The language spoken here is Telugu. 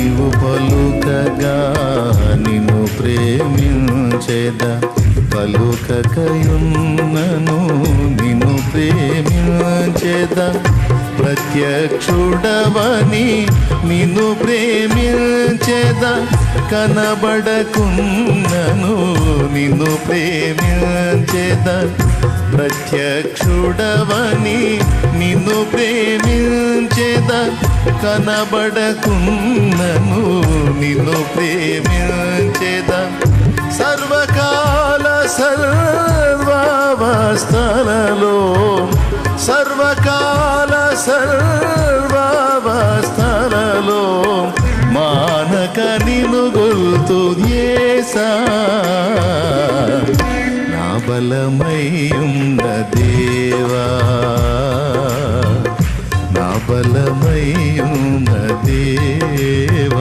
నీవు పలుకగా నిన్ను ప్రేమించేద, పలుకకయున్నను నిన్ను ప్రేమించేద. ప్రత్యక్షుడవని నిన్ను ప్రేమించేద, కనబడకున్నను నిన్ను ప్రేమించేద. ప్రత్యక్షుడవని నిన్ను ప్రేమించేద, కనబడకున్నను నిన్ను ప్రేమించేద. సర్వకాల సర్వావస్థలలో, సర్వకాల సర్వావస్థలలో మానక నిన్ను గొల్తు యేసా. నా బలమయ్యున్న దేవా, నా బలమయ్యున్న దేవా.